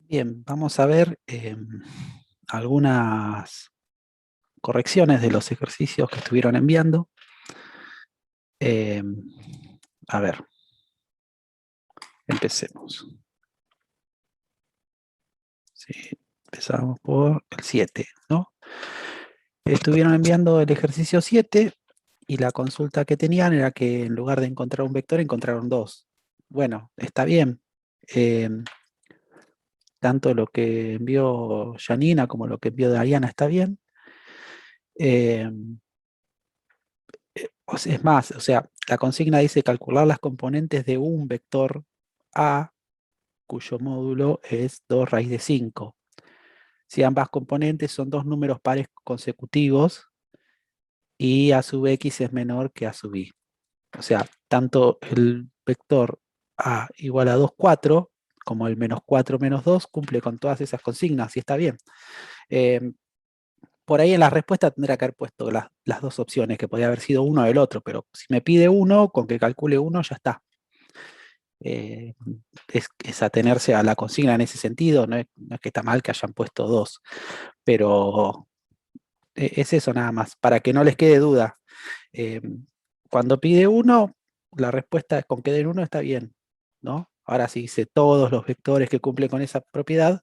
Bien, vamos a ver algunas correcciones de los ejercicios que estuvieron enviando. Eh, a ver, empecemos. Sí, empezamos por el 7, ¿no? Estuvieron enviando el ejercicio 7 y la consulta que tenían era que en lugar de encontrar un vector, encontraron dos. Bueno, está bien. Eh, Tanto lo que envió Janina como lo que envió Diana está bien. Eh, es más, o sea, la consigna dice calcular las componentes de un vector A cuyo módulo es 2 raíz de 5. Si ambas componentes son dos números pares consecutivos y A sub X es menor que A sub Y. O sea, tanto el vector A igual a 2, 4, como el menos 4 menos 2 cumple con todas esas consignas y está bien. Eh, por ahí en la respuesta tendría que haber puesto las dos opciones, que podría haber sido uno o el otro, pero si me pide uno, con que calcule uno ya está. Eh, es atenerse a la consigna en ese sentido, no es que está mal que hayan puesto dos, pero es eso nada más, para que no les quede duda. Eh, Cuando pide uno, la respuesta es con que den uno está bien, ¿no? Ahora si dice todos los vectores que cumplen con esa propiedad,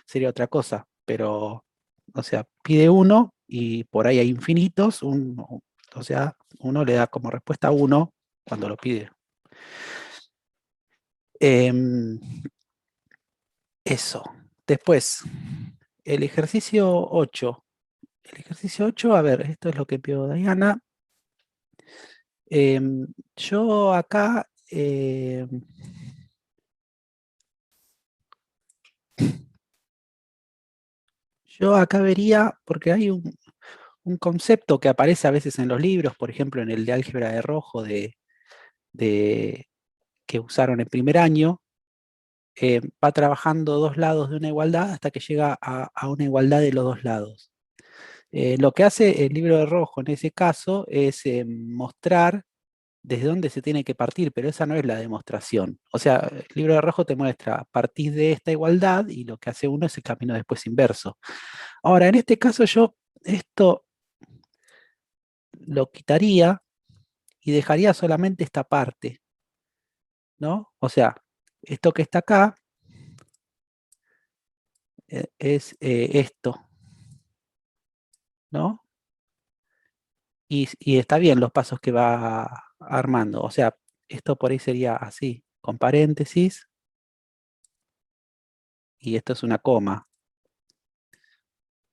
sería otra cosa, pero, o sea, pide uno y por ahí hay infinitos, o sea, uno le da como respuesta uno cuando lo pide. Em, Eso. Después, el ejercicio 8. El ejercicio 8, a ver, esto es lo que pidió Diana. Yo acá, vería, porque hay un concepto que aparece a veces en los libros, por ejemplo, en el de álgebra de Rojo de- que usaron en primer año, va trabajando dos lados de una igualdad hasta que llega a una igualdad de los dos lados. Lo que hace el libro de Rojo en ese caso es mostrar desde dónde se tiene que partir, pero esa no es la demostración. O sea, el libro de Rojo te muestra, partís de esta igualdad y lo que hace uno es el camino después inverso. Ahora, en este caso yo esto lo quitaría y dejaría solamente esta parte, ¿no? O sea, esto que está acá es esto, ¿no? Y está bien los pasos que va armando. O sea, esto por ahí sería así, con paréntesis, y esto es una coma,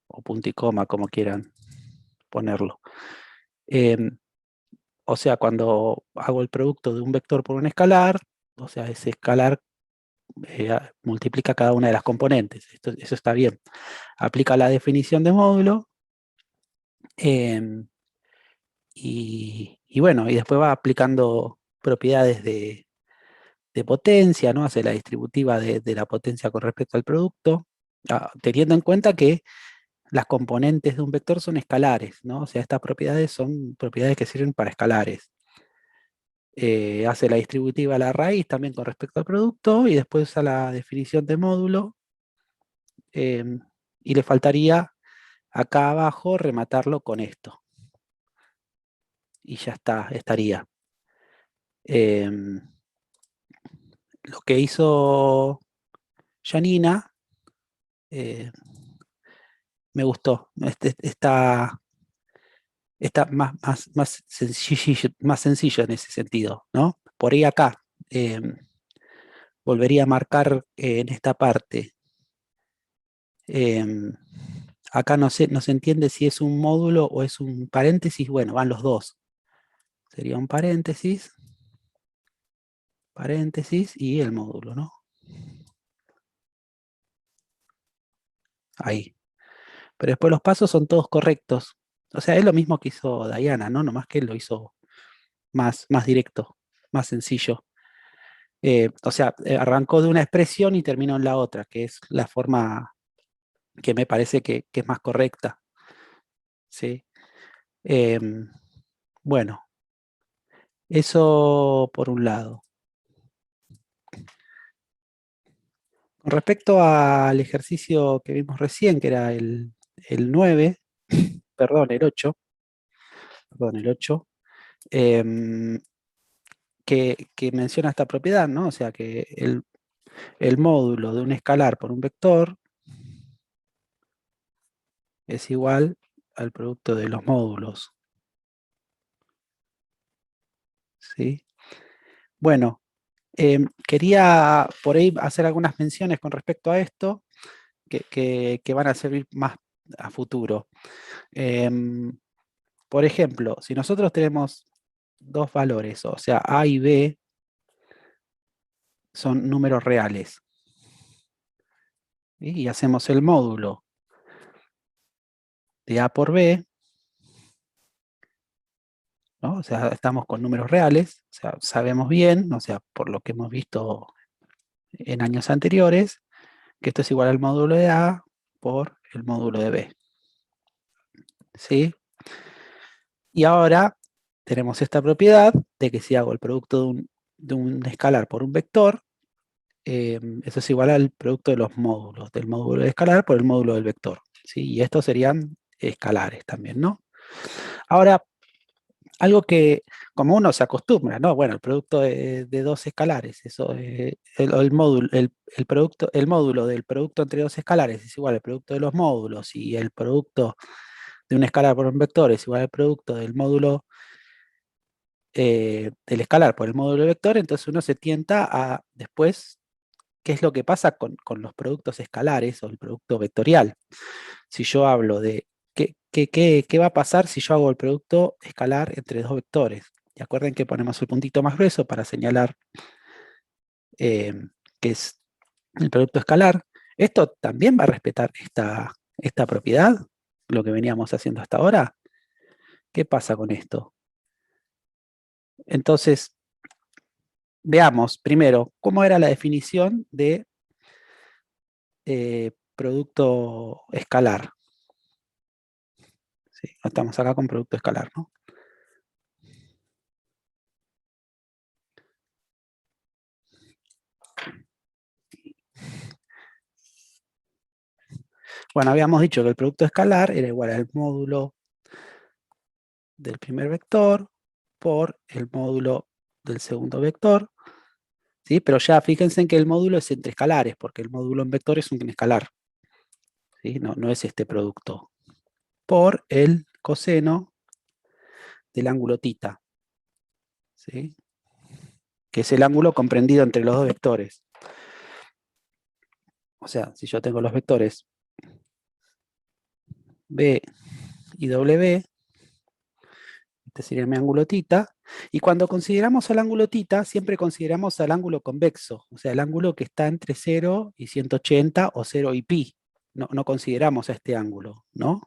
o punto y coma, como quieran ponerlo. Em, o sea, cuando hago el producto de un vector por un escalar, o sea, ese escalar multiplica cada una de las componentes. Eso está bien. Aplica la definición de módulo em, y bueno, y después va aplicando propiedades de potencia, ¿no? Hace la distributiva de la potencia con respecto al producto, teniendo en cuenta que las componentes de un vector son escalares, ¿no? O sea, estas propiedades son propiedades que sirven para escalares. Hace la distributiva a la raíz también con respecto al producto y después usa la definición de módulo em, y le faltaría acá abajo rematarlo con esto. Y ya está, estaría. Em, lo que hizo Janina me gustó. Está más sencillo en ese sentido, ¿no? Por ahí acá volvería a marcar en esta parte. em, Acá no se entiende si es un módulo o es un paréntesis. Bueno, van los dos. Sería un paréntesis, paréntesis y el módulo, ¿no? Ahí. Pero después los pasos son todos correctos. O sea, es lo mismo que hizo Diana, ¿no? Nomás que él lo hizo más directo, más sencillo. O sea, arrancó de una expresión y terminó en la otra, que es la forma que me parece que es más correcta. ¿Sí? Em, bueno, eso por un lado. Con respecto al ejercicio que vimos recién, que era el 9, perdón, el 8, em, que menciona esta propiedad, ¿no? O sea, que el módulo de un escalar por un vector es igual al producto de los módulos, ¿sí? Bueno, quería por ahí hacer algunas menciones con respecto a esto que van a servir más a futuro. Por ejemplo, si nosotros tenemos dos valores, o sea, A y B son números reales, ¿sí? Y hacemos el módulo de A por B, ¿no? O sea, estamos con números reales, o sea, sabemos bien, o sea, por lo que hemos visto en años anteriores, que esto es igual al módulo de A por el módulo de B, ¿sí? Y ahora tenemos esta propiedad de que si hago el producto de un escalar por un vector, eso es igual al producto de los módulos, del módulo de escalar por el módulo del vector, ¿sí? Y estos serían escalares también, ¿no? Ahora, algo que como uno se acostumbra, ¿no? Bueno, el producto de dos escalares, eso, el módulo, el módulo del producto entre dos escalares es igual al producto de los módulos y el producto de un escalar por un vector es igual al producto del módulo del escalar por el módulo vector, entonces uno se tienta a después, ¿qué es lo que pasa con los productos escalares o el producto vectorial? Si yo hablo de qué va a pasar si yo hago el producto escalar entre dos vectores. Y acuerden que ponemos el puntito más grueso para señalar eh, que es el producto escalar. Esto también va a respetar esta propiedad, lo que veníamos haciendo hasta ahora. ¿Qué pasa con esto? Entonces, veamos primero cómo era la definición de producto escalar. ¿Sí? Estamos acá con producto escalar, ¿no? Bueno, habíamos dicho que el producto escalar era igual al módulo del primer vector por el módulo del segundo vector, ¿sí? Pero ya fíjense en que el módulo es entre escalares, porque el módulo en vector es un escalar, ¿sí? No es este producto, por el coseno del ángulo θ, ¿sí? Que es el ángulo comprendido entre los dos vectores. O sea, si yo tengo los vectores B y W, este sería mi ángulo θ, y cuando consideramos al ángulo θ, siempre consideramos al ángulo convexo, o sea, el ángulo que está entre 0 y 180 o 0 y pi. No consideramos a este ángulo, ¿no?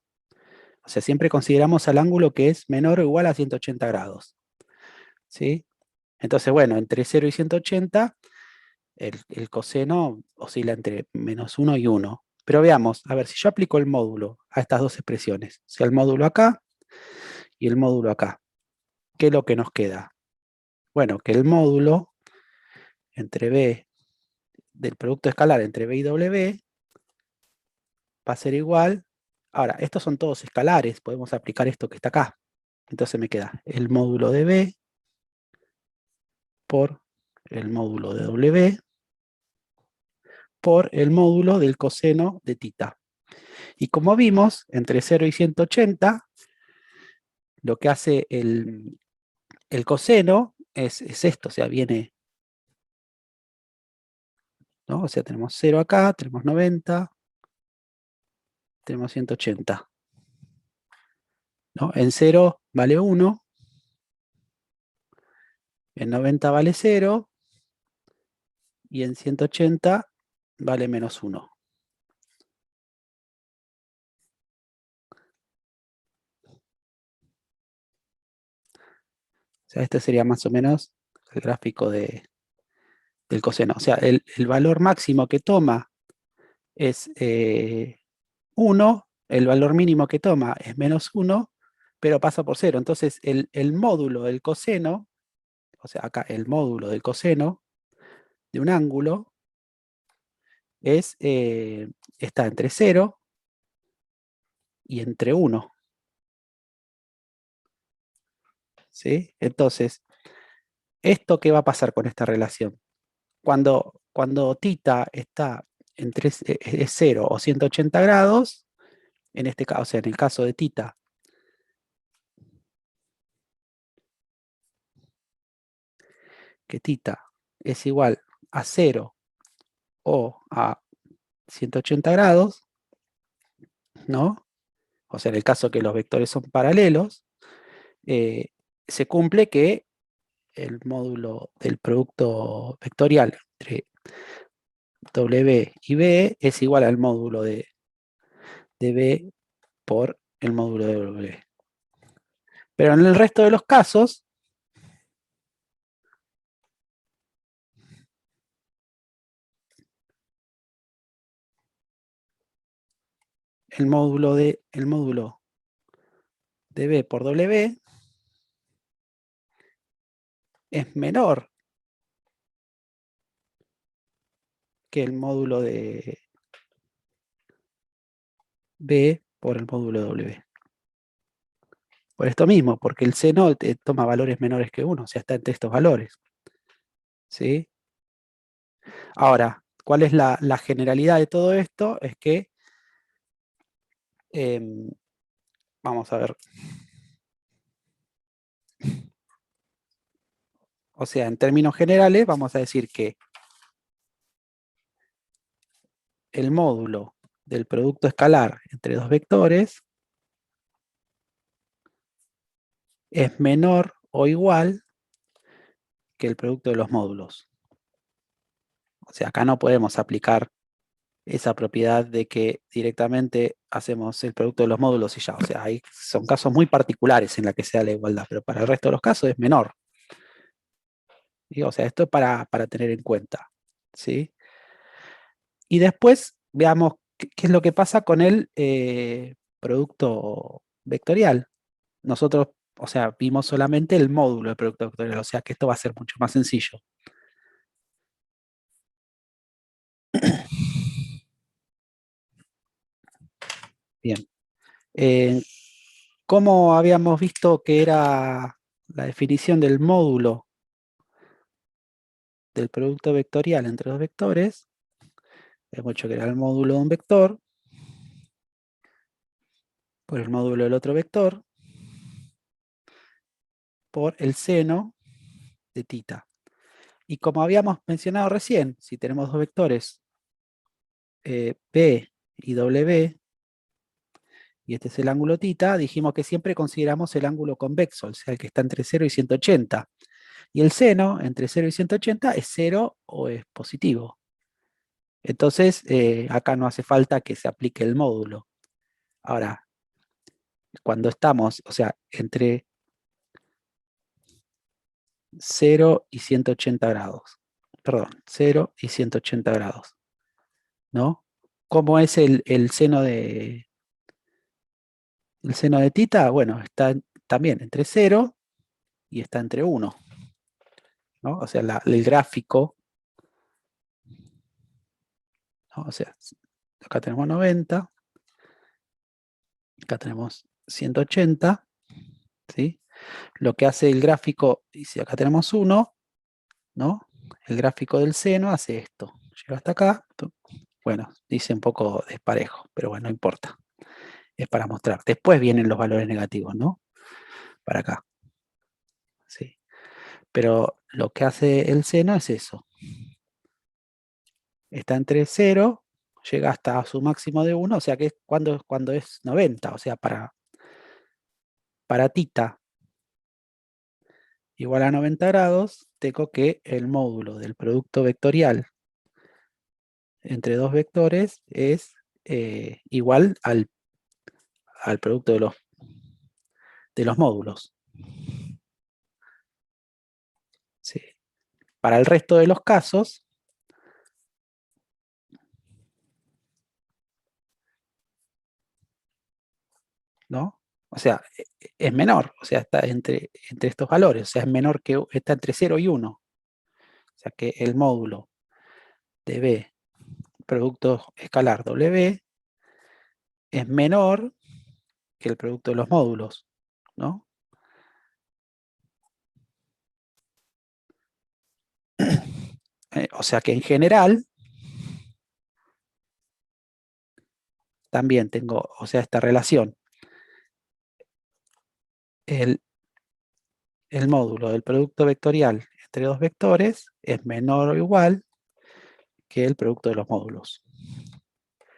O sea, siempre consideramos al ángulo que es menor o igual a 180 grados, ¿sí? Entonces, bueno, entre 0 y 180, el coseno oscila entre -1 y 1. Pero veamos, a ver, si yo aplico el módulo a estas dos expresiones, o sea, el módulo acá y el módulo acá, ¿qué es lo que nos queda? Bueno, que el módulo entre B, del producto escalar entre B y W, va a ser igual. Ahora, estos son todos escalares, podemos aplicar esto que está acá. Entonces me queda el módulo de B por el módulo de W por el módulo del coseno de θ. Y como vimos, entre 0 y 180, lo que hace el coseno es esto, o sea, viene, ¿no? O sea, tenemos 0 acá, tenemos 90, tenemos 180. ¿No? En 0 vale 1, en 90 vale 0, y en 180 vale -1. O sea, este sería más o menos el gráfico del coseno. O sea, el valor máximo que toma es 1, el valor mínimo que toma es -1, pero pasa por 0. Entonces, el módulo del coseno, o sea, acá el módulo del coseno de un ángulo está entre 0 y entre 1. ¿Sí? Entonces, ¿esto qué va a pasar con esta relación? Cuando θ está entre es 0 o 180 grados, en este caso, o sea, en el caso de θ, que θ es igual a 0 o a 180 grados, ¿no? O sea, en el caso que los vectores son paralelos, se cumple que el módulo del producto vectorial entre W y B es igual al módulo de B por el módulo de W. Pero en el resto de los casos, el módulo de B por W es menor que el módulo de B por el módulo de W. Por esto mismo, porque el seno toma valores menores que 1, o sea, está entre estos valores. ¿Sí? Ahora, ¿cuál es la generalidad de todo esto? Es que, vamos a ver, o sea, en términos generales, vamos a decir que el módulo del producto escalar entre dos vectores es menor o igual que el producto de los módulos. O sea, acá no podemos aplicar esa propiedad de que directamente hacemos el producto de los módulos y ya. O sea, son casos muy particulares en la que se da la igualdad, pero para el resto de los casos es menor. ¿Sí? O sea, esto es para tener en cuenta. ¿Sí? Y después veamos qué es lo que pasa con el producto vectorial. Nosotros, o sea, vimos solamente el módulo del producto vectorial, o sea que esto va a ser mucho más sencillo. Bien. ¿Cómo habíamos visto que era la definición del módulo del producto vectorial entre dos vectores? Hemos dicho que era el módulo de un vector por el módulo del otro vector por el seno de θ. Y como habíamos mencionado recién, si tenemos dos vectores P y W, y este es el ángulo θ, dijimos que siempre consideramos el ángulo convexo, o sea, el que está entre 0 y 180. Y el seno entre 0 y 180 es 0 o es positivo. Entonces, acá no hace falta que se aplique el módulo. Ahora, cuando estamos, o sea, entre 0 y 180 grados, perdón, 0 y 180 grados, ¿no? ¿Cómo es el seno de θ? Bueno, está también entre 0 y está entre 1, ¿no? O sea, el gráfico, ¿no? O sea, acá tenemos 90, acá tenemos 180, ¿sí? Lo que hace el gráfico, y si acá tenemos 1, ¿no? El gráfico del seno hace esto. Llega hasta acá. Bueno, dice un poco desparejo, pero bueno, no importa. Es para mostrar. Después vienen los valores negativos, ¿no? Para acá. Sí. Pero lo que hace el seno es eso. Está entre 0, llega hasta su máximo de 1, o sea que es cuando es 90, o sea, para θ igual a 90 grados, tengo que el módulo del producto vectorial entre dos vectores es igual al producto de los módulos. Sí. Para el resto de los casos, ¿no? O sea, es menor, o sea, está entre estos valores, o sea, es menor que, está entre 0 y 1. O sea que el módulo de B producto escalar W es menor que el producto de los módulos, ¿no? O sea que en general también tengo, o sea, esta relación. El módulo del producto vectorial entre dos vectores es menor o igual que el producto de los módulos.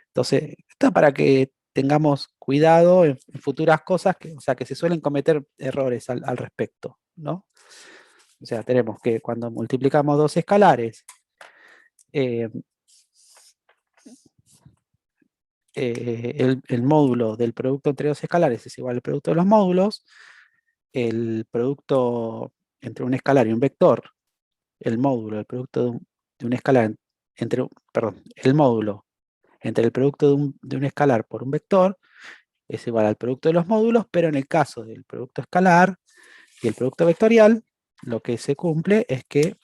Entonces, está para que tengamos cuidado en futuras cosas, o sea, que se suelen cometer errores al respecto, ¿no? O sea, tenemos que cuando multiplicamos dos escalares, el módulo del producto entre dos escalares es igual al producto de los módulos, el producto entre un escalar y un vector, el módulo del producto de un escalar entre, perdón, el módulo entre el producto de un escalar por un vector es igual al producto de los módulos, pero en el caso del producto escalar y el producto vectorial, lo que se cumple es que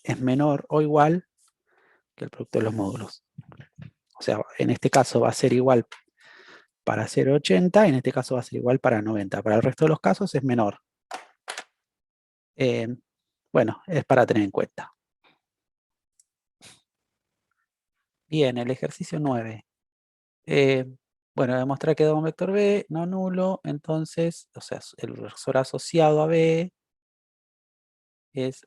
es menor o igual que el producto de los módulos. O sea, en este caso va a ser igual para 0,80 y en este caso va a ser igual para 90. Para el resto de los casos es menor. Bueno, es para tener en cuenta. Bien, el ejercicio 9. Bueno, demostrar que da un vector B no nulo, entonces, o sea, el versor asociado a B es,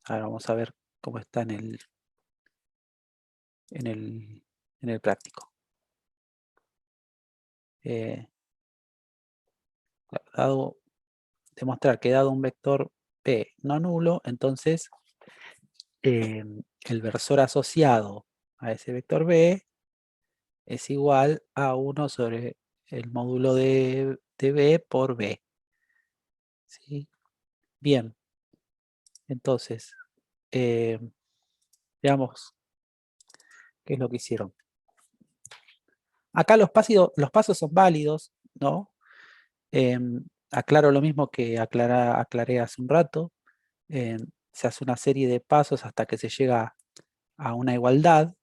ahora vamos a ver cómo está en el práctico. Demostrar que dado un vector P no nulo, entonces el versor asociado a ese vector B es igual a 1 sobre el módulo de B por B. ¿Sí? Bien, entonces, veamos qué es lo que hicieron. Acá los pasos son válidos, ¿no? Aclaro lo mismo que aclaré hace un rato. Se hace una serie de pasos hasta que se llega a una igualdad,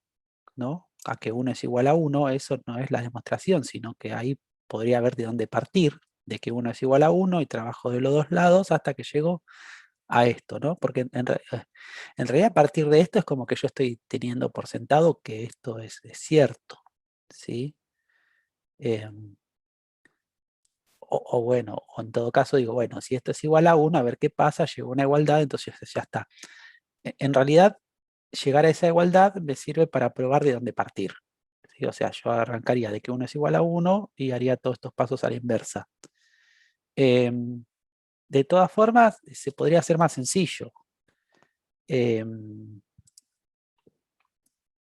¿no? A que 1 es igual a 1, eso no es la demostración, sino que ahí podría haber de dónde partir, de que 1 es igual a 1 y trabajo de los dos lados hasta que llego a esto, ¿no? Porque en realidad a partir de esto es como que yo estoy teniendo por sentado que esto es cierto, ¿sí? O bueno, o en todo caso digo, bueno, si esto es igual a 1, a ver qué pasa, llegó a una igualdad, entonces ya está. En realidad, llegar a esa igualdad me sirve para probar de dónde partir. ¿Sí? O sea, yo arrancaría de que 1 es igual a 1 y haría todos estos pasos a la inversa. De todas formas, se podría hacer más sencillo.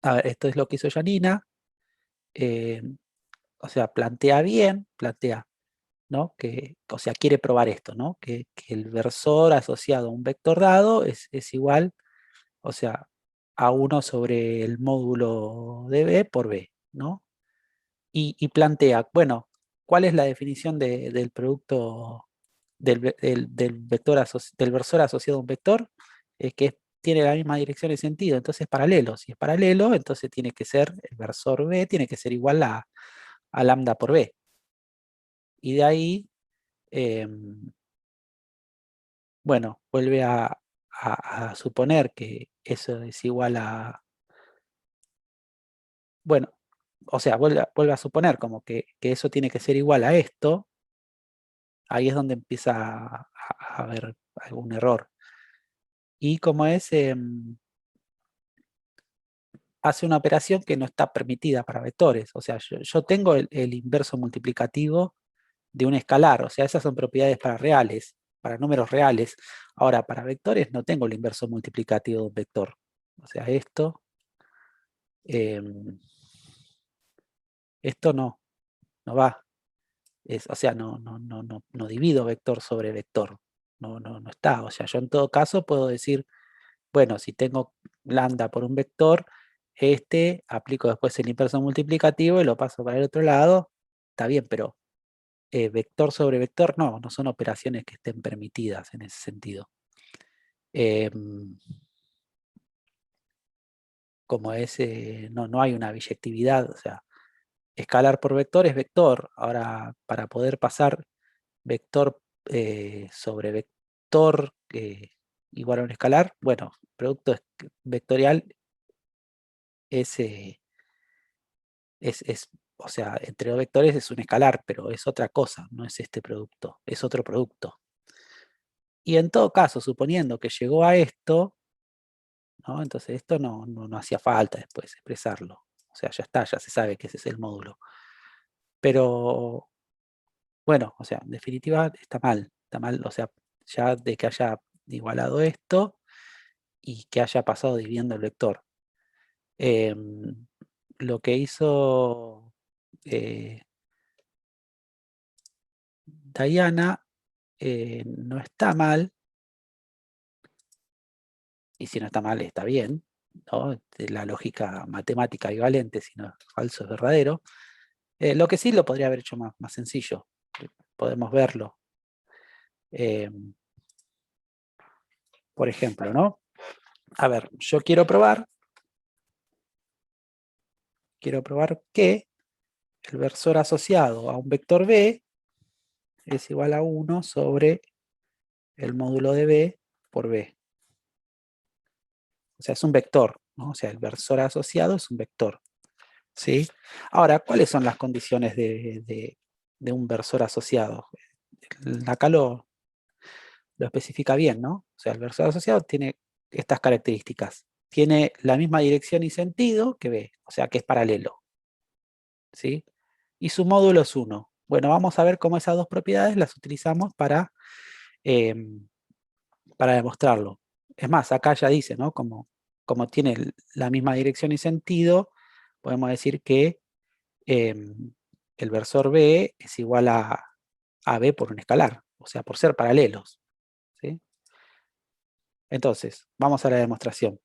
A ver, esto es lo que hizo Janina. O sea, plantea bien, ¿no? O sea, quiere probar esto, ¿no? Que el versor asociado a un vector dado es igual, o sea, a 1 sobre el módulo de B por B, ¿no? Y plantea, bueno, ¿cuál es la definición del producto del versor asociado a un vector? Que tiene la misma dirección y sentido, entonces es paralelo. Si es paralelo, entonces tiene que ser, el versor B tiene que ser igual a lambda por B. Y de ahí, bueno, vuelve a suponer que eso es igual a, bueno, o sea, vuelve a suponer como que eso tiene que ser igual a esto, ahí es donde empieza a haber algún error. Y como es, hace una operación que no está permitida para vectores, o sea, yo tengo el inverso multiplicativo de un escalar, o sea, esas son propiedades para reales, para números reales. Ahora, para vectores no tengo el inverso multiplicativo de un vector. O sea, esto no va. O sea, no divido vector sobre vector. No está. O sea, yo en todo caso puedo decir, bueno, si tengo lambda por un vector, aplico después el inverso multiplicativo y lo paso para el otro lado. Está bien, pero vector sobre vector no son operaciones que estén permitidas en ese sentido. como es, no hay una biyectividad, o sea, escalar por vector es vector. Ahora, para poder pasar vector sobre vector igual a un escalar, bueno, producto vectorial es, o sea, entre dos vectores es un escalar, pero es otra cosa, no es este producto, es otro producto. Y en todo caso, suponiendo que llegó a esto, ¿no? Entonces esto no hacía falta después expresarlo. O sea, ya está, ya se sabe que ese es el módulo. Pero, bueno, o sea, en definitiva está mal, o sea, ya de que haya igualado esto y que haya pasado dividiendo el vector. Lo que hizo Diana no está mal, y si no está mal está bien, ¿no? De la lógica matemática equivalente, si no es falso es verdadero. Lo que sí lo podría haber hecho más sencillo, podemos verlo. Por ejemplo, ¿no? A ver, yo quiero probar que el versor asociado a un vector B es igual a 1 sobre el módulo de B por B. O sea, es un vector, ¿no? O sea, el versor asociado es un vector, ¿sí? Ahora, ¿cuáles son las condiciones de un versor asociado? Acá lo especifica bien, ¿no? O sea, el versor asociado tiene estas características. Tiene la misma dirección y sentido que B, o sea, que es paralelo, ¿sí? Y su módulo es 1. Bueno, vamos a ver cómo esas dos propiedades las utilizamos eh, para demostrarlo. Es más, acá ya dice, ¿no? Como tiene la misma dirección y sentido, podemos decir que el versor B es igual a B por un escalar, o sea, por ser paralelos, ¿sí? Entonces, vamos a la demostración.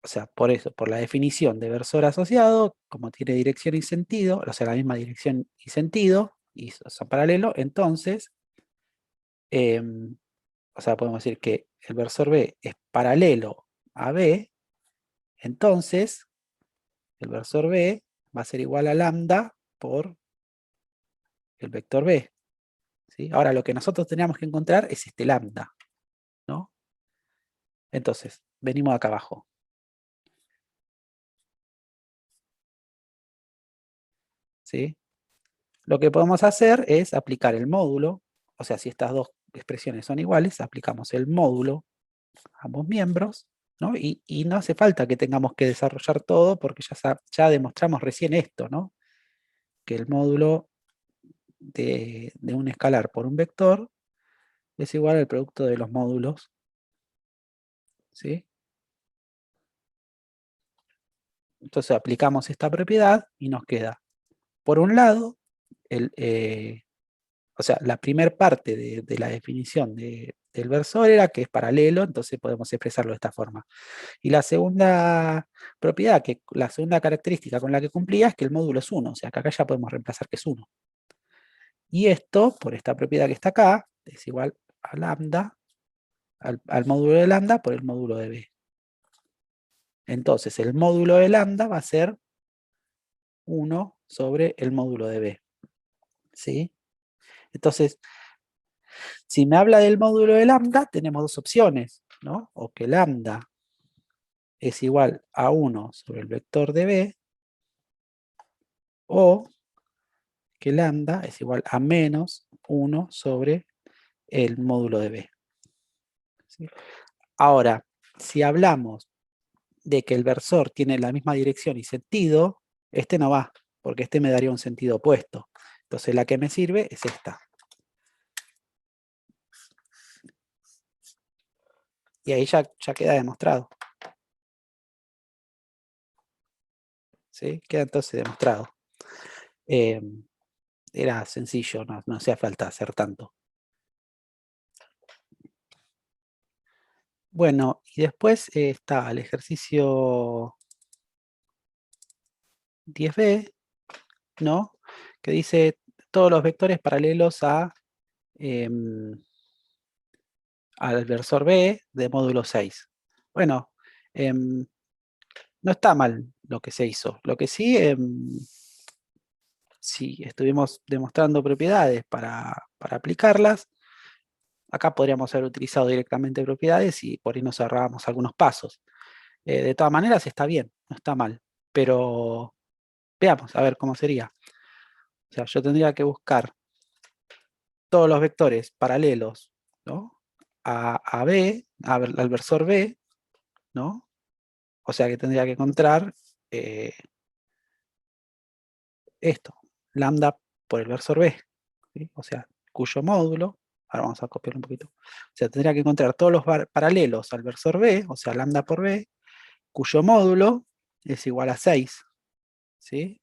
O sea, por eso, por la definición de versor asociado, como tiene dirección y sentido, o sea, la misma dirección y sentido, y son paralelos, entonces, o sea, podemos decir que el versor B es paralelo a B, entonces, el versor B va a ser igual a lambda por el vector B, ¿sí? Ahora, lo que nosotros teníamos que encontrar es este lambda, ¿no? Entonces, venimos acá abajo. ¿Sí? Lo que podemos hacer es aplicar el módulo, o sea, si estas dos expresiones son iguales, aplicamos el módulo a ambos miembros, ¿no? Y no hace falta que tengamos que desarrollar todo porque ya demostramos recién esto, ¿no? Que el módulo de un escalar por un vector es igual al producto de los módulos, ¿sí? Entonces aplicamos esta propiedad y nos queda, por un lado, o sea, la primera parte de la definición del versor era que es paralelo, entonces podemos expresarlo de esta forma. Y la segunda propiedad, la segunda característica con la que cumplía es que el módulo es 1, o sea que acá ya podemos reemplazar que es 1. Y esto, por esta propiedad que está acá, es igual a lambda, al módulo de lambda por el módulo de B. Entonces el módulo de lambda va a ser 1 sobre el módulo de B. ¿Sí? Entonces, si me habla del módulo de lambda, tenemos dos opciones, ¿no? O que lambda es igual a 1 sobre el vector de B, o que lambda es igual a menos 1 sobre el módulo de B. ¿Sí? Ahora, si hablamos de que el versor tiene la misma dirección y sentido, este no va, porque este me daría un sentido opuesto. Entonces la que me sirve es esta. Y ahí ya queda demostrado. ¿Sí? Queda entonces demostrado. Era sencillo, no hacía falta hacer tanto. Bueno, y después está el ejercicio 10b, ¿no? Que dice todos los vectores paralelos al versor B de módulo 6. Bueno, No está mal lo que se hizo. Lo que sí, si estuvimos demostrando propiedades para aplicarlas, acá podríamos haber utilizado directamente propiedades y por ahí nos ahorrábamos algunos pasos. De todas maneras está bien, no está mal. Pero veamos, a ver cómo sería. O sea, yo tendría que buscar todos los vectores paralelos, ¿no? A B, al versor B, ¿no? O sea que tendría que encontrar esto, lambda por el versor B, ¿sí? O sea, cuyo módulo, ahora vamos a copiarlo un poquito, o sea, tendría que encontrar todos los paralelos al versor B, o sea, lambda por B, cuyo módulo es igual a 6, ¿sí?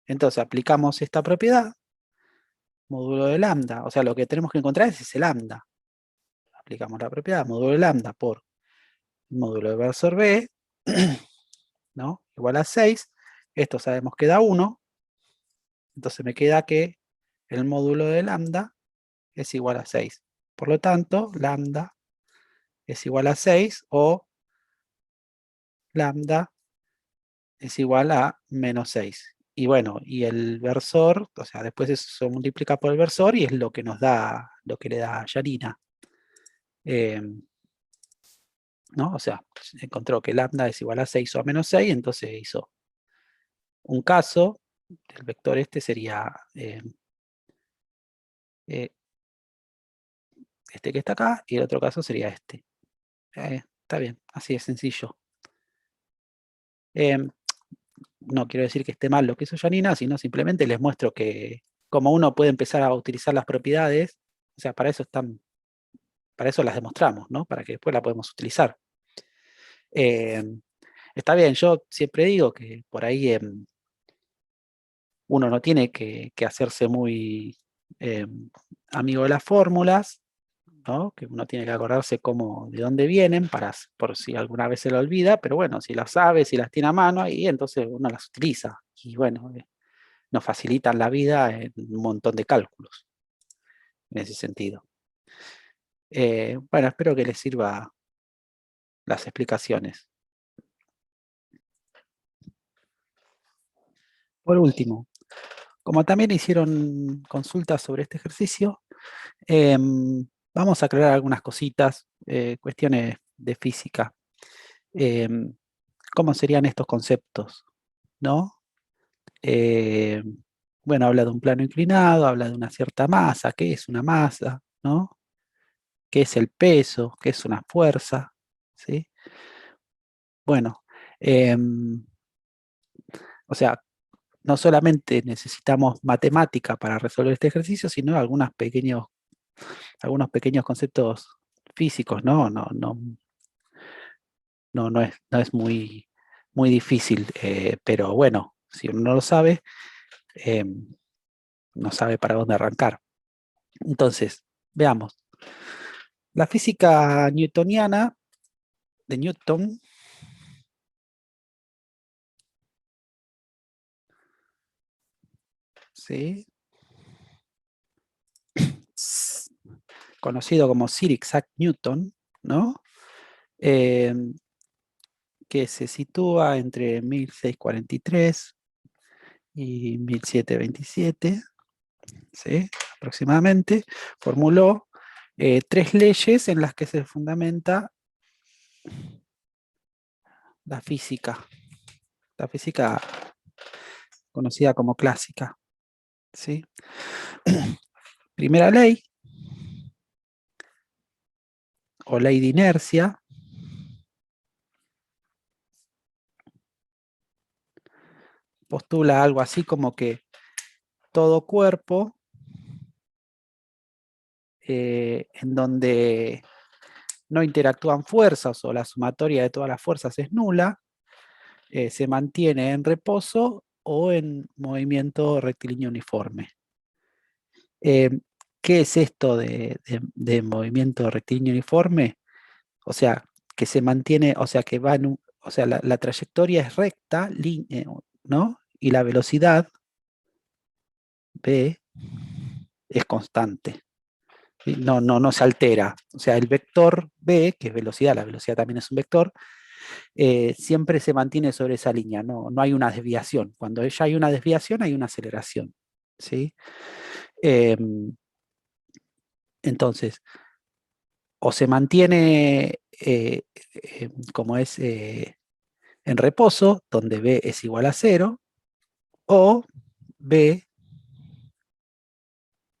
Entonces aplicamos esta propiedad, módulo de lambda, o sea, lo que tenemos que encontrar es ese lambda. Aplicamos la propiedad, módulo de lambda por módulo de versor B, ¿no? Igual a 6, esto sabemos que da 1, entonces me queda que el módulo de lambda es igual a 6. Por lo tanto, lambda es igual a 6 o lambda es igual a menos 6. Y bueno, y el versor, o sea, después eso se multiplica por el versor y es lo que nos da, lo que le da a Janina. ¿No? O sea, encontró que lambda es igual a 6 o a menos 6, entonces hizo un caso, el vector este sería este que está acá, y el otro caso sería este. Está bien, así de sencillo. No quiero decir que esté mal lo que hizo Janina, sino simplemente les muestro que como uno puede empezar a utilizar las propiedades, o sea, para eso están, para eso las demostramos, ¿no? Para que después las podemos utilizar. Está bien, yo siempre digo que por ahí uno no tiene que hacerse muy amigo de las fórmulas, ¿no? Que uno tiene que acordarse de dónde vienen, por si alguna vez se lo olvida, pero bueno, si las sabe, si las tiene a mano, ahí entonces uno las utiliza. Y bueno, nos facilitan la vida en un montón de cálculos, en ese sentido. Bueno, espero que les sirva las explicaciones. Por último, como también hicieron consultas sobre este ejercicio, vamos a aclarar algunas cositas, cuestiones de física. ¿Cómo serían estos conceptos? ¿No? Bueno, habla de un plano inclinado, habla de una cierta masa. ¿Qué es una masa? ¿No? ¿Qué es el peso? ¿Qué es una fuerza? ¿Sí? Bueno, o sea, no solamente necesitamos matemática para resolver este ejercicio, sino algunos pequeños conceptos físicos, ¿no? No es muy difícil, pero bueno, si uno no lo sabe, no sabe para dónde arrancar. Entonces, veamos. La física newtoniana de Newton ¿sí? Conocido como Sir Isaac Newton, ¿no? Que se sitúa entre 1643 y 1727, ¿sí? Aproximadamente, formuló 3 leyes en las que se fundamenta la física conocida como clásica, ¿sí? Primera ley, o ley de inercia, postula algo así como que todo cuerpo en donde no interactúan fuerzas o la sumatoria de todas las fuerzas es nula, se mantiene en reposo o en movimiento rectilíneo uniforme. ¿Qué es esto de movimiento rectilíneo uniforme? O sea, que se mantiene, o sea, que va o sea, la trayectoria es recta, ¿no? Y la velocidad v es constante. ¿Sí? No se altera. O sea, el vector v, que es velocidad, la velocidad también es un vector, siempre se mantiene sobre esa línea, no hay una desviación. Cuando ya hay una desviación, hay una aceleración, ¿sí? Entonces, o se mantiene como es en reposo, donde B es igual a 0, o B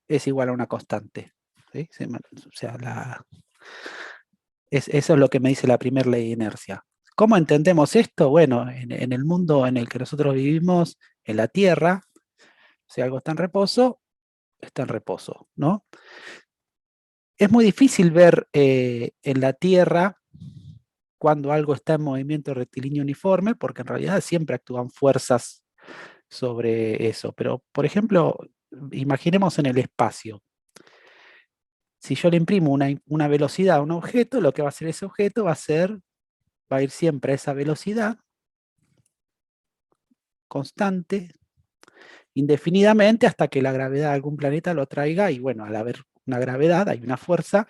es igual a una constante. ¿Sí? O sea, eso es lo que me dice la primera ley de inercia. ¿Cómo entendemos esto? Bueno, en el mundo en el que nosotros vivimos, en la Tierra, si algo está en reposo, ¿no? Es muy difícil ver en la Tierra cuando algo está en movimiento rectilíneo uniforme, porque en realidad siempre actúan fuerzas sobre eso. Pero, por ejemplo, imaginemos en el espacio. Si yo le imprimo una velocidad a un objeto, lo que va a hacer ese objeto va a ir siempre a esa velocidad constante, indefinidamente, hasta que la gravedad de algún planeta lo traiga, y bueno, al haber una gravedad hay una fuerza,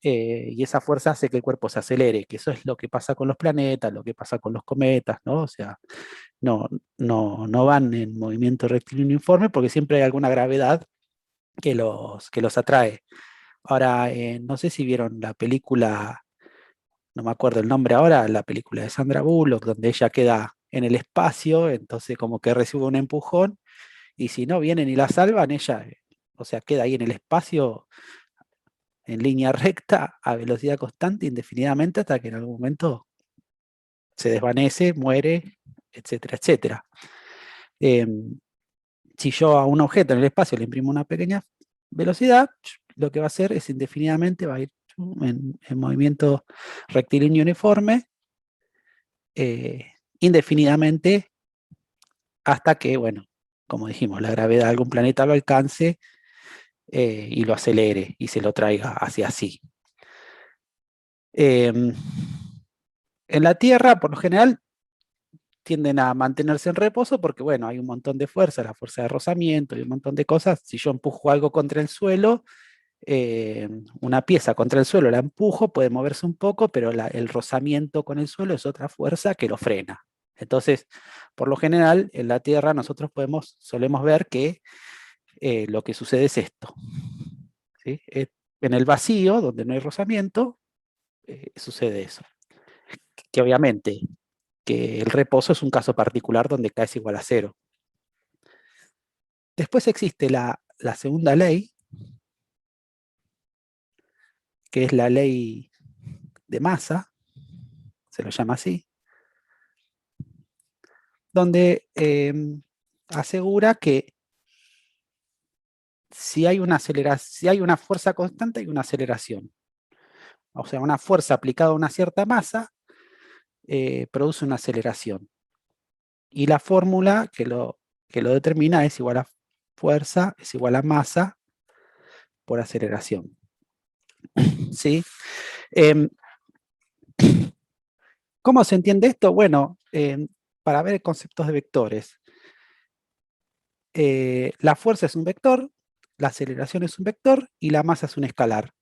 y esa fuerza hace que el cuerpo se acelere, que eso es lo que pasa con los planetas, lo que pasa con los cometas, ¿no? O sea, no, no van en movimiento rectilíneo uniforme porque siempre hay alguna gravedad que los atrae. Ahora, no sé si vieron la película, no me acuerdo el nombre ahora, la película de Sandra Bullock, donde ella queda en el espacio, entonces como que recibe un empujón, y si no vienen y la salvan, ella, o sea, queda ahí en el espacio en línea recta a velocidad constante indefinidamente hasta que en algún momento se desvanece, muere, etcétera, etcétera. Eh, si yo a un objeto en el espacio le imprimo una pequeña velocidad, lo que va a hacer es indefinidamente va a ir en movimiento rectilíneo uniforme, indefinidamente hasta que, bueno, como dijimos, la gravedad de algún planeta lo alcance y lo acelere y se lo traiga hacia sí. En la Tierra, por lo general, tienden a mantenerse en reposo porque, bueno, hay un montón de fuerza, la fuerza de rozamiento y un montón de cosas. Si yo empujo algo contra el suelo, una pieza contra el suelo la empujo, puede moverse un poco, pero el rozamiento con el suelo es otra fuerza que lo frena. Entonces, por lo general, en la Tierra nosotros solemos ver que lo que sucede es esto. ¿Sí? En el vacío, donde no hay rozamiento, sucede eso. Que obviamente que el reposo es un caso particular donde K es igual a 0. Después existe la segunda ley, que es la ley de masa, se lo llama así, donde asegura que si hay una fuerza constante, hay una aceleración. O sea, una fuerza aplicada a una cierta masa produce una aceleración. Y la fórmula que lo determina es igual a fuerza, es igual a masa por aceleración. ¿Sí? ¿Cómo se entiende esto? Bueno, para ver conceptos de vectores. La fuerza es un vector, la aceleración es un vector y la masa es un escalar.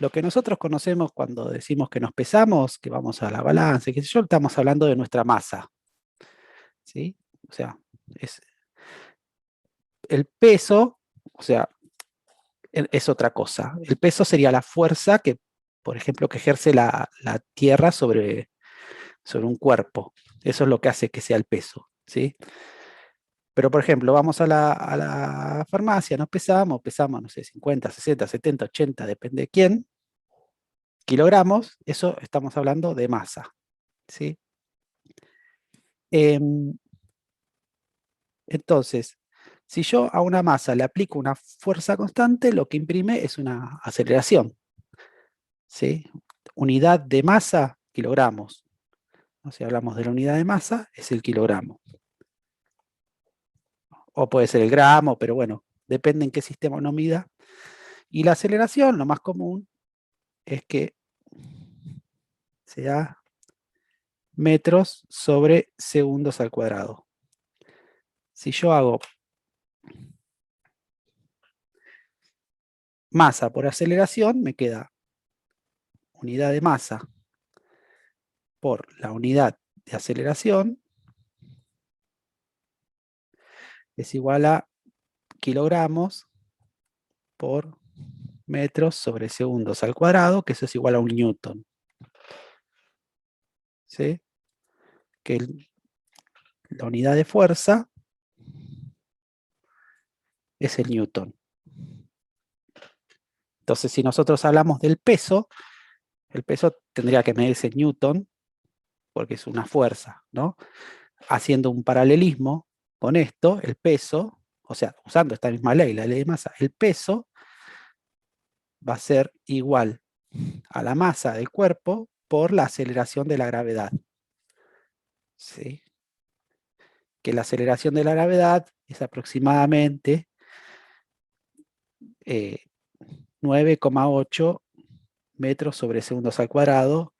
Lo que nosotros conocemos cuando decimos que nos pesamos, que vamos a la balanza, qué sé yo, estamos hablando de nuestra masa. ¿Sí? O sea, es el peso, o sea, es otra cosa. El peso sería la fuerza que, por ejemplo, que ejerce la Tierra sobre un cuerpo. Eso es lo que hace que sea el peso. ¿Sí? Pero, por ejemplo, vamos a la farmacia, nos pesamos, no sé, 50, 60, 70, 80, depende de quién, kilogramos, eso estamos hablando de masa. ¿Sí? Entonces, si yo a una masa le aplico una fuerza constante, lo que imprime es una aceleración. ¿Sí? Unidad de masa, kilogramos. ¿No? Si hablamos de la unidad de masa, es el kilogramo. O puede ser el gramo, pero bueno, depende en qué sistema uno mida. Y la aceleración, lo más común, es que sea metros sobre segundos al cuadrado. Si yo hago masa por aceleración, me queda unidad de masa por la unidad de aceleración es igual a kilogramos por metros sobre segundos al cuadrado, que eso es igual a un newton. ¿Sí? Que la unidad de fuerza es el newton. Entonces, si nosotros hablamos del peso, el peso tendría que medirse en newton, porque es una fuerza, ¿no? Haciendo un paralelismo con esto, el peso, o sea, usando esta misma ley, la ley de masa, el peso va a ser igual a la masa del cuerpo por la aceleración de la gravedad. ¿Sí? Que la aceleración de la gravedad es aproximadamente 9,8 metros sobre segundos al cuadrado.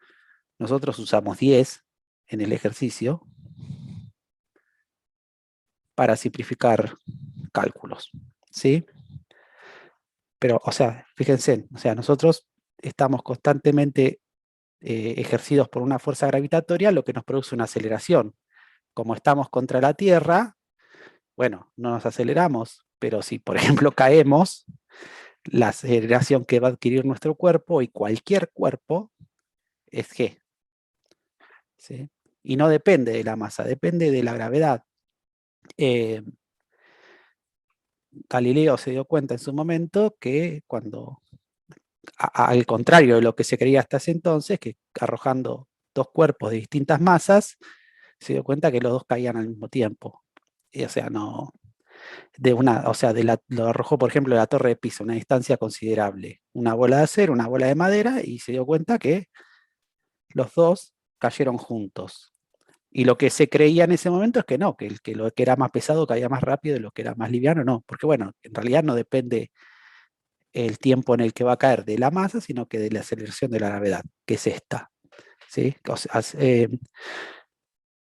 Nosotros usamos 10 en el ejercicio para simplificar cálculos. ¿Sí? Pero, o sea, fíjense, o sea, nosotros estamos constantemente ejercidos por una fuerza gravitatoria, lo que nos produce una aceleración. Como estamos contra la Tierra, bueno, no nos aceleramos, pero si, por ejemplo, caemos, la aceleración que va a adquirir nuestro cuerpo y cualquier cuerpo es G. ¿Sí? Y no depende de la masa, depende de la gravedad. Galileo se dio cuenta en su momento que cuando, al contrario de lo que se creía hasta ese entonces, que arrojando dos cuerpos de distintas masas, se dio cuenta que los dos caían al mismo tiempo. Y, o sea, no, lo arrojó, por ejemplo, de la Torre de Pisa, una distancia considerable. Una bola de acero, una bola de madera, y se dio cuenta que los dos cayeron juntos. Y lo que se creía en ese momento es que no, que lo que era más pesado caía más rápido y lo que era más liviano no. Porque bueno, en realidad no depende el tiempo en el que va a caer de la masa, sino que de la aceleración de la gravedad, que es esta. ¿Sí? O sea,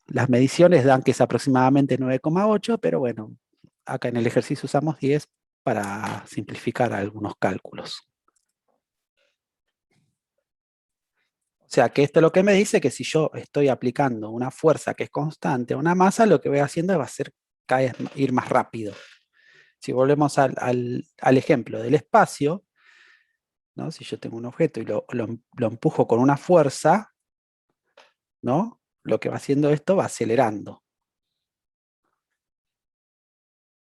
las mediciones dan que es aproximadamente 9,8, pero bueno, acá en el ejercicio usamos 10 para simplificar algunos cálculos. O sea, que esto es lo que me dice que si yo estoy aplicando una fuerza que es constante a una masa, lo que voy haciendo va a ser ir más rápido. Si volvemos al ejemplo del espacio, ¿no? Si yo tengo un objeto y lo empujo con una fuerza, ¿no? Lo que va haciendo esto va acelerando.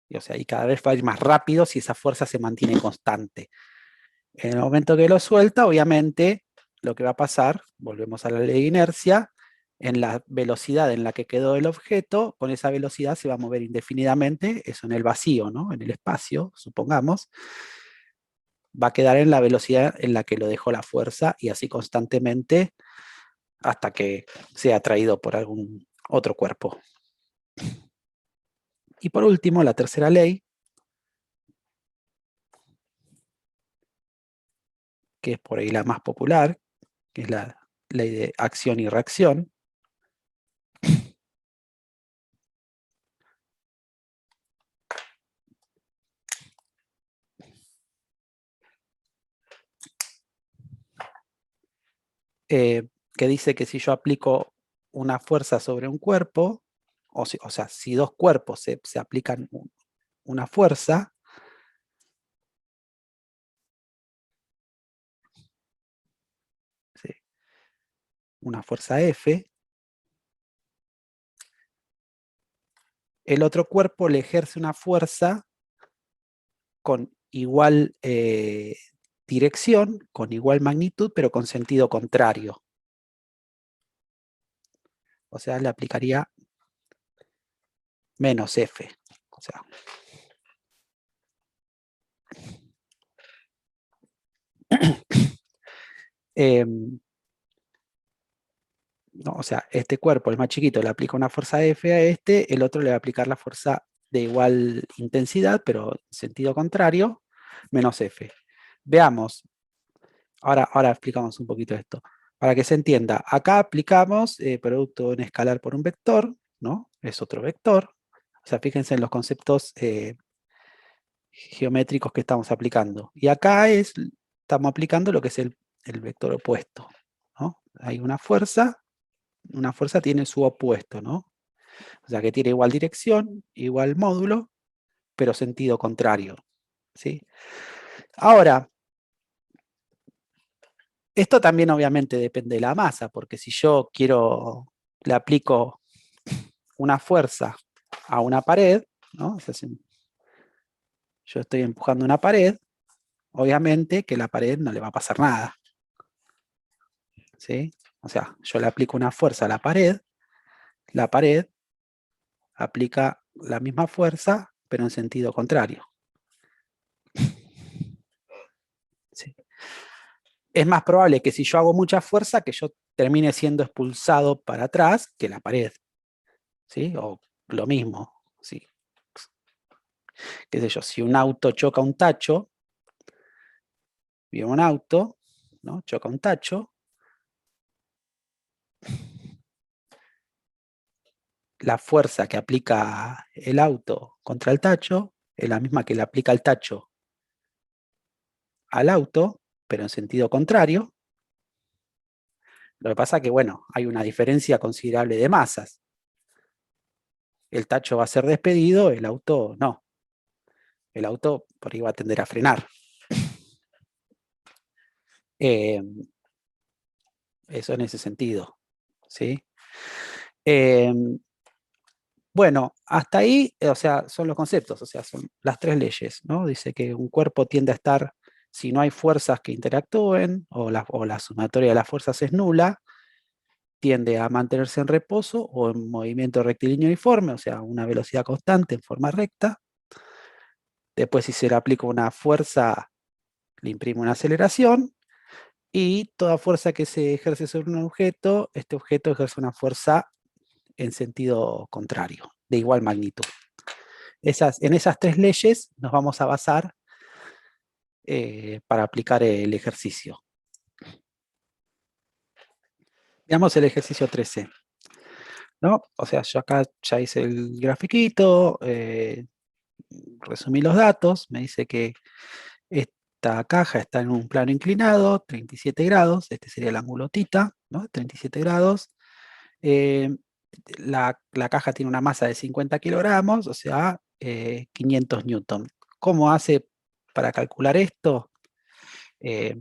Y, o sea, y cada vez va a ir más rápido si esa fuerza se mantiene constante. En el momento que lo suelta, obviamente, lo que va a pasar, volvemos a la ley de inercia, en la velocidad en la que quedó el objeto, con esa velocidad se va a mover indefinidamente, eso en el vacío, ¿no? En el espacio, supongamos, va a quedar en la velocidad en la que lo dejó la fuerza y así constantemente hasta que sea atraído por algún otro cuerpo. Y por último, la tercera ley, que es por ahí la más popular, que es la ley de acción y reacción. Que dice que si yo aplico una fuerza sobre un cuerpo, o sea, si dos cuerpos se aplican una fuerza, ¿sí? Una fuerza F, el otro cuerpo le ejerce una fuerza con igual dirección, con igual magnitud, pero con sentido contrario. O sea, le aplicaría menos F. O sea, no, o sea, este cuerpo, el más chiquito, le aplica una fuerza F a este, el otro le va a aplicar la fuerza de igual intensidad, pero en sentido contrario, menos F. Veamos, ahora explicamos un poquito esto. Para que se entienda, acá aplicamos producto en escalar por un vector, ¿no? Es otro vector. O sea, fíjense en los conceptos geométricos que estamos aplicando. Y acá estamos aplicando lo que es el vector opuesto, ¿no? Hay una fuerza una fuerza tiene su opuesto, ¿no? O sea, que tiene igual dirección, igual módulo, pero sentido contrario, ¿sí? Ahora, esto también obviamente depende de la masa, porque si yo le aplico una fuerza a una pared, ¿no? O sea, si yo estoy empujando una pared, obviamente que la pared no le va a pasar nada, ¿sí? O sea, yo le aplico una fuerza a la pared aplica la misma fuerza, pero en sentido contrario. ¿Sí? Es más probable que si yo hago mucha fuerza, que yo termine siendo expulsado para atrás que la pared, ¿sí? O lo mismo, ¿sí? Qué sé yo, si un auto choca un tacho, viene un auto, ¿no? Choca un tacho, la fuerza que aplica el auto contra el tacho es la misma que le aplica el tacho al auto, pero en sentido contrario. Lo que pasa es que, bueno, hay una diferencia considerable de masas. El tacho va a ser despedido, el auto no. El auto por ahí va a tender a frenar. Eh, Eso en ese sentido, ¿sí? Eh, bueno, hasta ahí, o sea, son los conceptos, o sea, son las tres leyes, ¿no? Dice que un cuerpo tiende a estar, si no hay fuerzas que interactúen, o la sumatoria de las fuerzas es nula, tiende a mantenerse en reposo o en movimiento rectilíneo uniforme, o sea, una velocidad constante en forma recta. Después, si se le aplica una fuerza, le imprime una aceleración, y toda fuerza que se ejerce sobre un objeto, este objeto ejerce una fuerza en sentido contrario, de igual magnitud. En esas tres leyes nos vamos a basar para aplicar el ejercicio. Veamos el ejercicio 13. ¿No? O sea, yo acá ya hice el grafiquito, resumí los datos, me dice que esta caja está en un plano inclinado, 37 grados, este sería el ángulo θ, ¿no? 37 grados. Eh, la caja tiene una masa de 50 kilogramos, o sea, 500 newton. ¿Cómo hace para calcular esto? Eh,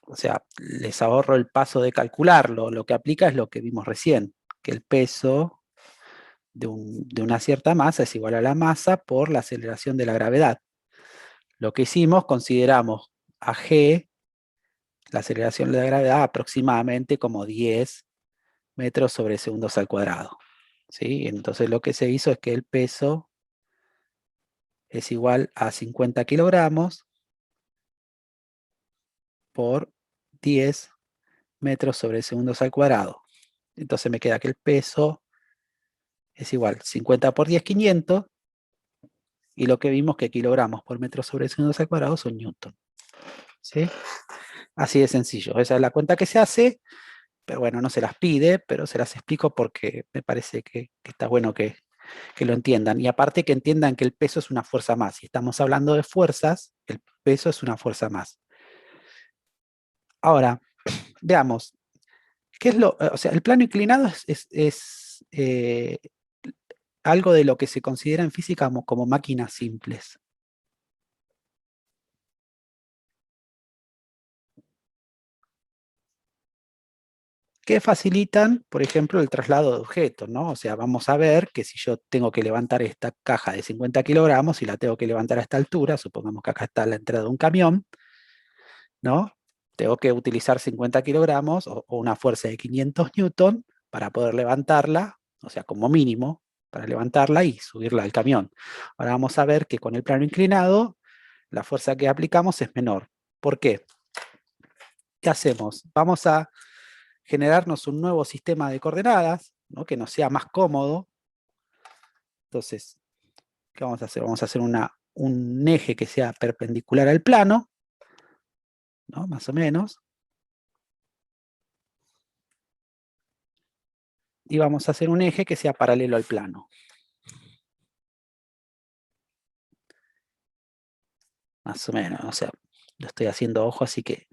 o sea, les ahorro el paso de calcularlo. Lo que aplica es lo que vimos recién, que el peso de una cierta masa es igual a la masa por la aceleración de la gravedad. Lo que hicimos, consideramos a G, la aceleración de la gravedad, aproximadamente como 10 metros sobre segundos al cuadrado. ¿Sí? Entonces lo que se hizo es que el peso es igual a 50 kilogramos por 10 metros sobre segundos al cuadrado. Entonces me queda que el peso es igual 50 por 10, 500, y lo que vimos que kilogramos por metro sobre segundos al cuadrado son newton. ¿Sí? Así de sencillo. Esa es la cuenta que se hace, pero bueno, no se las pide, pero se las explico porque me parece que está bueno que lo entiendan. Y aparte que entiendan que el peso es una fuerza más. Si estamos hablando de fuerzas, el peso es una fuerza más. Ahora, veamos, ¿qué es o sea, el plano inclinado es algo de lo que se considera en física como máquinas simples. Que facilitan, por ejemplo, el traslado de objetos, ¿no? O sea, vamos a ver que si yo tengo que levantar esta caja de 50 kilogramos y la tengo que levantar a esta altura, supongamos que acá está la entrada de un camión, ¿no? Tengo que utilizar 50 kilogramos o una fuerza de 500 newton para poder levantarla, o sea, como mínimo, para levantarla y subirla al camión. Ahora vamos a ver que con el plano inclinado, la fuerza que aplicamos es menor. ¿Por qué? ¿Qué hacemos? Vamos a generarnos un nuevo sistema de coordenadas, ¿no? Que nos sea más cómodo. Entonces, ¿qué vamos a hacer? Vamos a hacer un eje que sea perpendicular al plano, ¿no? Más o menos. Y vamos a hacer un eje que sea paralelo al plano. Más o menos, o sea, lo estoy haciendo a ojo, así que...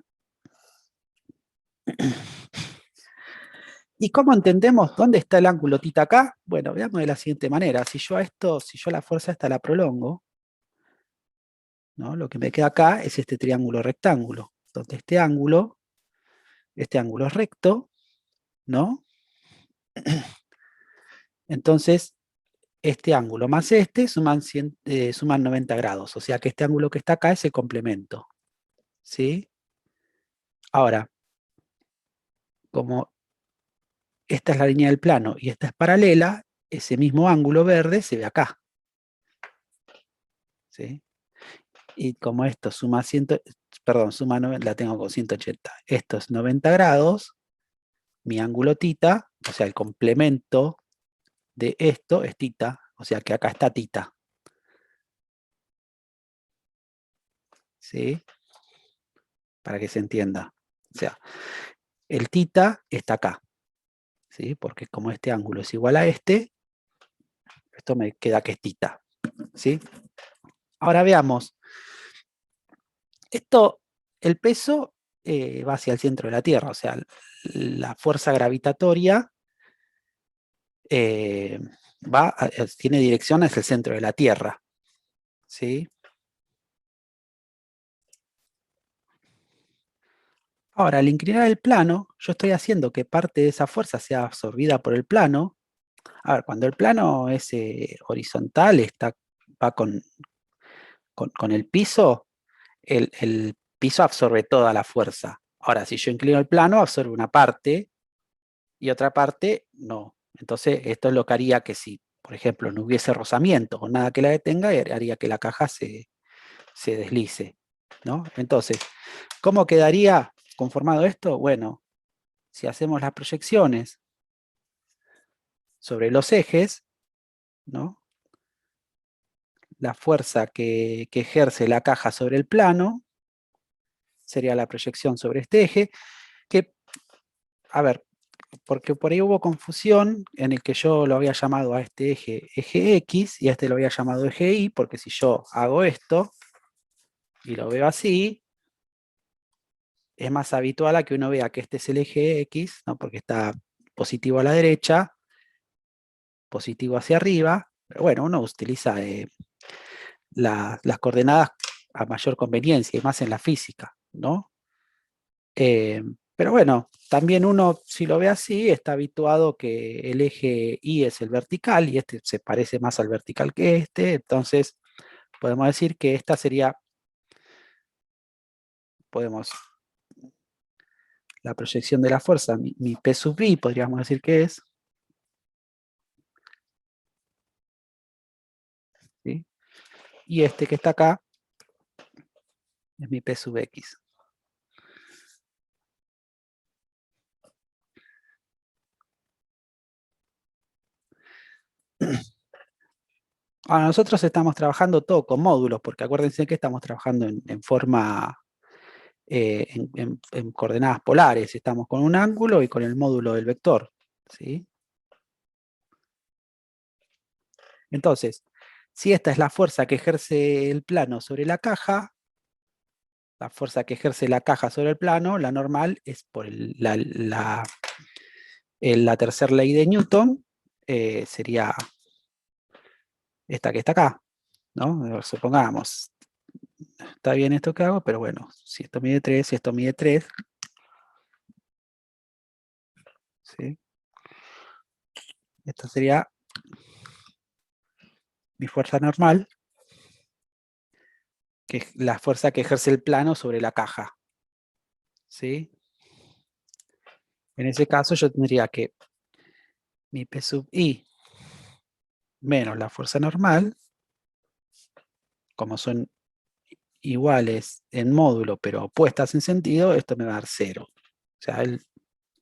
¿Y cómo entendemos dónde está el ángulo tita acá? Bueno, veamos de la siguiente manera. Si yo la fuerza esta la prolongo, ¿no? Lo que me queda acá es este triángulo rectángulo, donde este ángulo es recto, ¿no? Entonces, este ángulo más este suman 90 grados, o sea que este ángulo que está acá es el complemento, ¿sí? Ahora, como esta es la línea del plano y esta es paralela, ese mismo ángulo verde se ve acá, ¿sí? Y como esto suma la tengo con 180, esto es 90 grados, mi ángulo tita, o sea, el complemento de esto es tita, o sea que acá está tita, ¿sí? Para que se entienda. O sea, el tita está acá, ¿sí? Porque como este ángulo es igual a este, esto me queda que es tita, ¿sí? Ahora veamos, el peso va hacia el centro de la Tierra, o sea, la fuerza gravitatoria eh, tiene dirección hacia el centro de la Tierra, ¿sí? Ahora, al inclinar el plano, yo estoy haciendo que parte de esa fuerza sea absorbida por el plano. A ver, cuando el plano es horizontal, va con el piso, el piso absorbe toda la fuerza. Ahora, si yo inclino el plano, absorbe una parte y otra parte no. Entonces, esto es lo que haría que si, por ejemplo, no hubiese rozamiento o nada que la detenga, haría que la caja se deslice, ¿no? Entonces, ¿cómo quedaría conformado esto? Bueno, si hacemos las proyecciones sobre los ejes, ¿no? La fuerza que ejerce la caja sobre el plano sería la proyección sobre este eje, que, a ver, porque por ahí hubo confusión en el que yo lo había llamado a este eje X y a este lo había llamado eje Y, porque si yo hago esto y lo veo así, es más habitual a que uno vea que este es el eje X, ¿no? Porque está positivo a la derecha, positivo hacia arriba, pero bueno, uno utiliza las coordenadas a mayor conveniencia y más en la física, ¿no? Eh, pero bueno, también uno, si lo ve así, está habituado que el eje Y es el vertical y este se parece más al vertical que este, entonces podemos decir que esta sería, podemos, la proyección de la fuerza, mi P sub I, podríamos decir que es, ¿sí? Y este que está acá es mi P sub X. Ahora, nosotros estamos trabajando todo con módulos, porque acuérdense que estamos trabajando en forma, en coordenadas polares. Estamos con un ángulo y con el módulo del vector, ¿sí? Entonces, si esta es la fuerza que ejerce el plano sobre la caja, la fuerza que ejerce la caja sobre el plano, la normal es por la tercera ley de Newton, sería esta que está acá, ¿no? Supongamos, está bien esto que hago, pero bueno, si esto mide 3, si esto mide 3, ¿sí? Esta sería mi fuerza normal, que es la fuerza que ejerce el plano sobre la caja, ¿sí? En ese caso yo tendría que mi P sub I menos la fuerza normal, como son iguales en módulo, pero opuestas en sentido, esto me va a dar 0. O sea,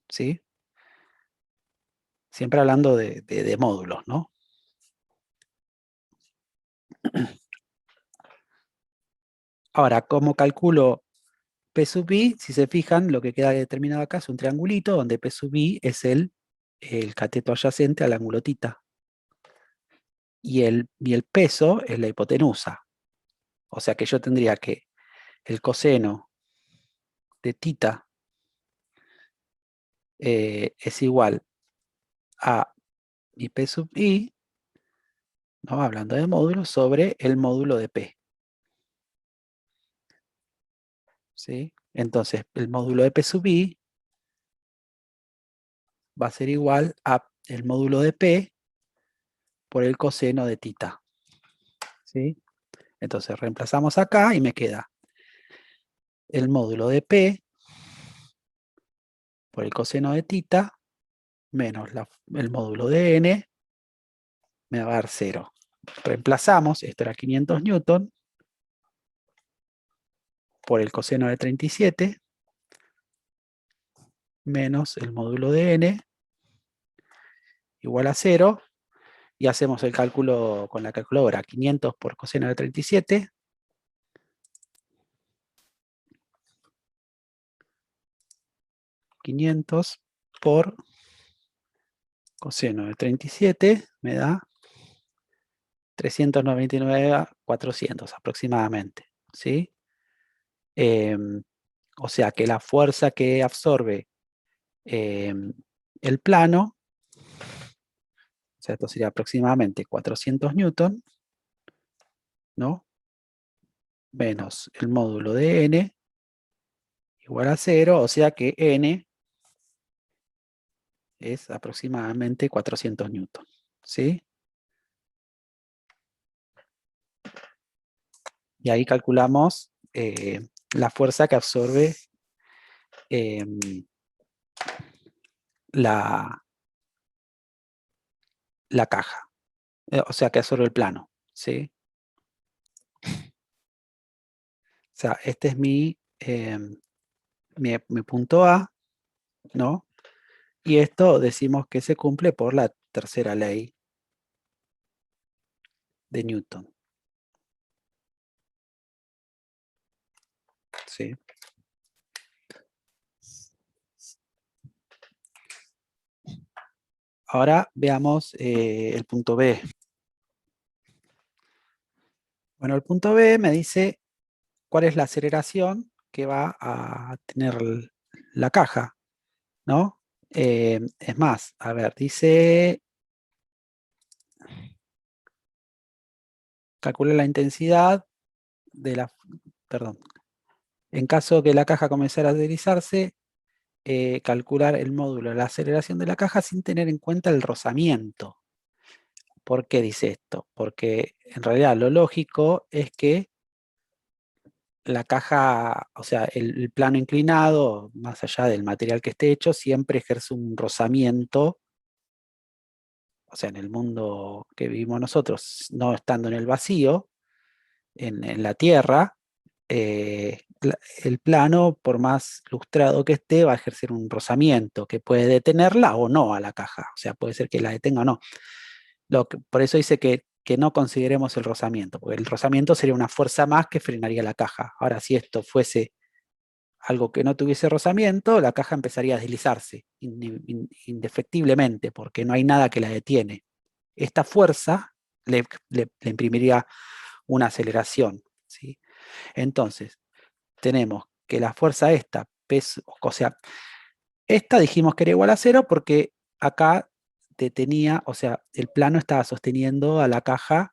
¿sí? Siempre hablando de módulos, ¿no? Ahora, ¿cómo calculo P sub I? Si se fijan, lo que queda determinado acá es un triangulito donde P sub I es el cateto adyacente al ángulo tita. Y el peso es la hipotenusa. O sea que yo tendría que el coseno de tita es igual A y P sub I, ¿no? Hablando de módulos, sobre el módulo de P. ¿Sí? Entonces, el módulo de P sub I va a ser igual a el módulo de P por el coseno de tita. ¿Sí? Entonces, reemplazamos acá y me queda el módulo de P por el coseno de tita menos el módulo de N me va a dar 0. Reemplazamos, esto era 500 newton, por el coseno de 37 menos el módulo de N igual a 0, y hacemos el cálculo con la calculadora. 500 por coseno de 37, por coseno de 37 me da 399,400 aproximadamente, ¿sí? O sea que la fuerza que absorbe el plano, o sea, esto sería aproximadamente 400 newton, ¿no? Menos el módulo de N igual a 0, o sea que N es aproximadamente 400 newton, ¿sí? Y ahí calculamos la fuerza que absorbe la caja, o sea, que absorbe el plano, ¿sí? O sea, este es mi punto A, ¿no? Y esto decimos que se cumple por la tercera ley de Newton, ¿sí? Ahora veamos el punto B. Bueno, el punto B me dice cuál es la aceleración que va a tener la caja, ¿no? Es más, a ver, dice, calcula la intensidad de la, perdón, en caso que la caja comenzara a deslizarse, calcular el módulo de la aceleración de la caja sin tener en cuenta el rozamiento. ¿Por qué dice esto? Porque en realidad lo lógico es que la caja, o sea, el plano inclinado, más allá del material que esté hecho, siempre ejerce un rozamiento, o sea, en el mundo que vivimos nosotros, no estando en el vacío, en la Tierra, el plano, por más lustrado que esté, va a ejercer un rozamiento que puede detenerla o no a la caja, o sea, puede ser que la detenga o no. Por eso dice que no consideremos el rozamiento, porque el rozamiento sería una fuerza más que frenaría la caja. Ahora, si esto fuese algo que no tuviese rozamiento, la caja empezaría a deslizarse indefectiblemente, porque no hay nada que la detiene. Esta fuerza le imprimiría una aceleración, ¿sí? Entonces, tenemos que la fuerza esta, o sea, esta dijimos que era igual a 0 porque acá detenía, o sea, el plano estaba sosteniendo a la caja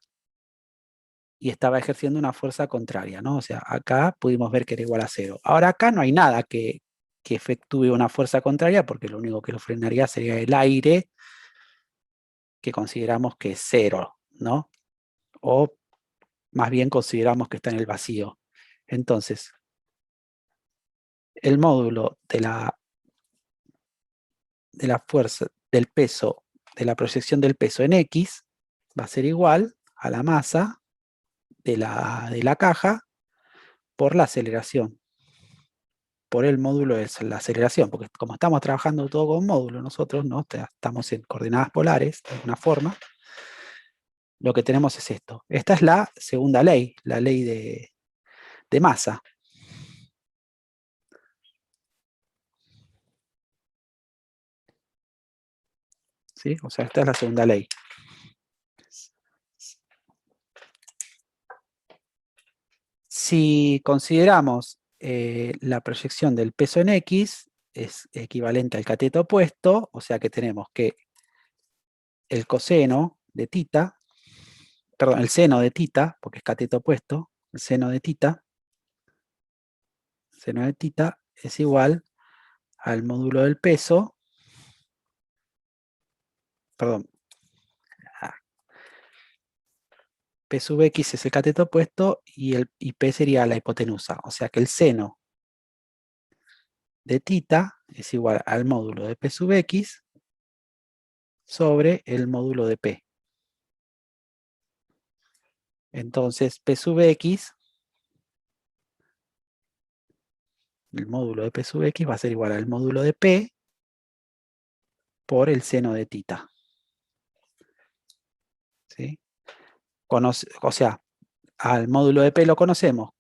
y estaba ejerciendo una fuerza contraria, ¿no? O sea, acá pudimos ver que era igual a 0. Ahora acá no hay nada que efectúe una fuerza contraria, porque lo único que lo frenaría sería el aire, que consideramos que es 0, ¿no? O más bien consideramos que está en el vacío. Entonces, el módulo de la fuerza, del peso, de la proyección del peso en X, va a ser igual a la masa de la caja por la aceleración, por el módulo de la aceleración, porque como estamos trabajando todo con módulo nosotros, ¿no? Estamos en coordenadas polares, de alguna forma, lo que tenemos es esto. Esta es la segunda ley, la ley de masa. ¿Sí? O sea, esta es la segunda ley. Si consideramos la proyección del peso en X, es equivalente al cateto opuesto, o sea que tenemos que el coseno de tita, perdón, el seno de tita, porque es cateto opuesto, el seno de tita es igual al módulo del peso, perdón, P sub X es el cateto opuesto y P sería la hipotenusa. O sea que el seno de tita es igual al módulo de P sub X sobre el módulo de P. Entonces P sub X, el módulo de P sub X va a ser igual al módulo de P por el seno de tita. ¿Sí? O sea, al módulo de P lo conocemos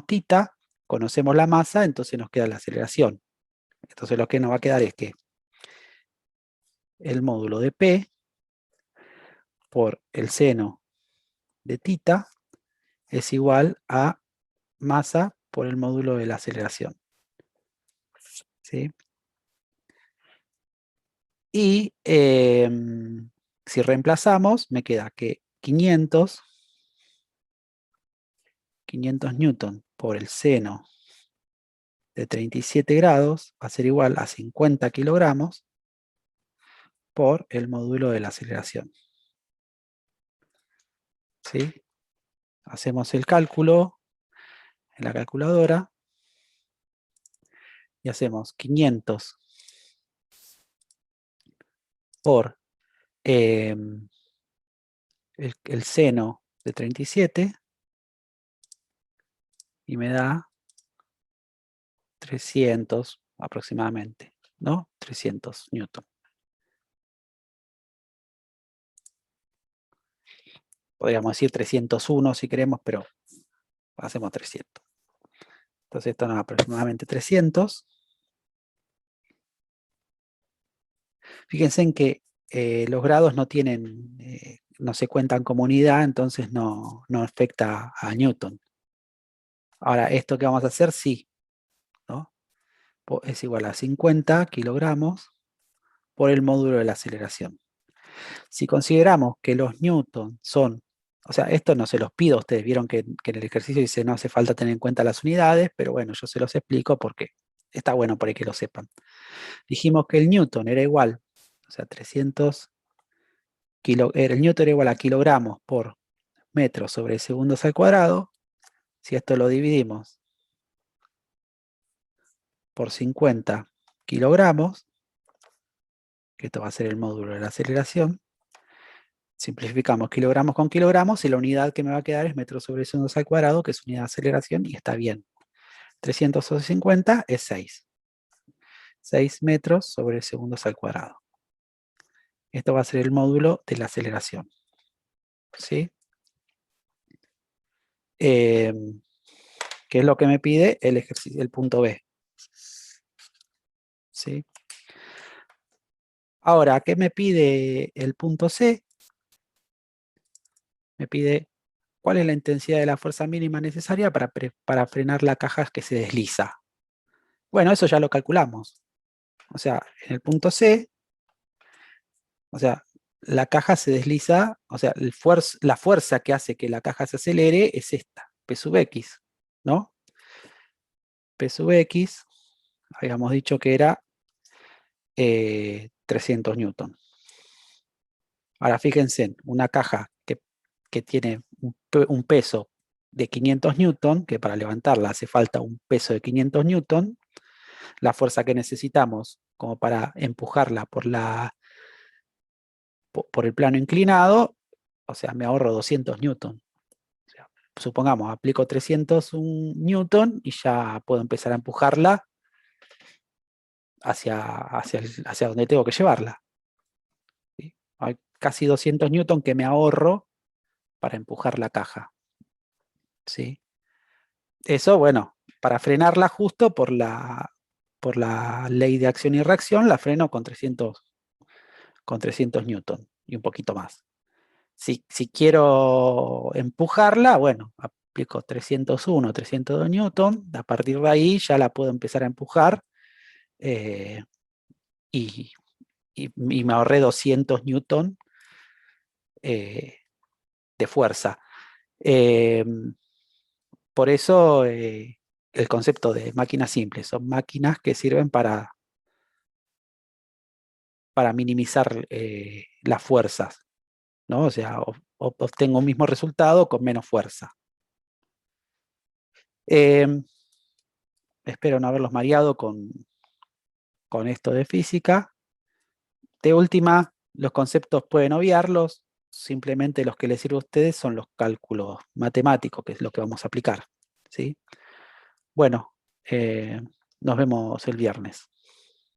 tita, conocemos la masa, entonces nos queda la aceleración. Entonces lo que nos va a quedar es que el módulo de P por el seno de tita es igual a masa por el módulo de la aceleración. ¿Sí? Y si reemplazamos, me queda que 500 newton por el seno de 37 grados va a ser igual a 50 kilogramos por el módulo de la aceleración. ¿Sí? Hacemos el cálculo en la calculadora y hacemos 500 por el seno de 37 y me da 300 aproximadamente, ¿no? 300 newton. Podríamos decir 301 si queremos, pero hacemos 300. Entonces esto nos da aproximadamente 300. Fíjense en que los grados no tienen, no se cuentan como unidad, entonces no afecta a Newton. Ahora, esto que vamos a hacer, sí, ¿no? Es igual a 50 kilogramos por el módulo de la aceleración. Si consideramos que los newton son, o sea, esto no se los pido a ustedes, vieron que en el ejercicio dice no hace falta tener en cuenta las unidades, pero bueno, yo se los explico porque está bueno por ahí que lo sepan. Dijimos que el newton era igual, o sea, 300 el newton era igual a kilogramos por metros sobre segundos al cuadrado. Si esto lo dividimos por 50 kilogramos, que esto va a ser el módulo de la aceleración, simplificamos kilogramos con kilogramos y la unidad que me va a quedar es metros sobre segundos al cuadrado, que es unidad de aceleración, y está bien. 300 sobre 50 es 6. 6 metros sobre segundos al cuadrado. Esto va a ser el módulo de la aceleración. ¿Sí? ¿Qué es lo que me pide el ejercicio, el punto B? ¿Sí? Ahora, ¿qué me pide el punto C? Me pide cuál es la intensidad de la fuerza mínima necesaria para frenar la caja que se desliza. Bueno, eso ya lo calculamos. O sea, en el punto C, o sea, la caja se desliza, o sea, la fuerza que hace que la caja se acelere es esta, P sub X, ¿no? P sub X, habíamos dicho que era 300 newton. Ahora fíjense, una caja que tiene un peso de 500 newton, que para levantarla hace falta un peso de 500 newton, la fuerza que necesitamos como para empujarla por el plano inclinado, o sea, me ahorro 200 newton. O sea, supongamos, aplico 301 newton y ya puedo empezar a empujarla hacia donde tengo que llevarla. ¿Sí? Hay casi 200 newton que me ahorro para empujar la caja. ¿Sí? Eso, bueno, para frenarla justo por la ley de acción y reacción, la freno con 300 newton y un poquito más. Si quiero empujarla, bueno, aplico 301, 302 newton, a partir de ahí ya la puedo empezar a empujar y me ahorré 200 newton de fuerza. Por eso el concepto de máquinas simples son máquinas que sirven para minimizar las fuerzas, ¿no? O sea, obtengo un mismo resultado con menos fuerza. Espero no haberlos mareado con esto de física. De última, los conceptos pueden obviarlos, simplemente los que les sirven a ustedes son los cálculos matemáticos, que es lo que vamos a aplicar, ¿sí? Bueno, nos vemos el viernes.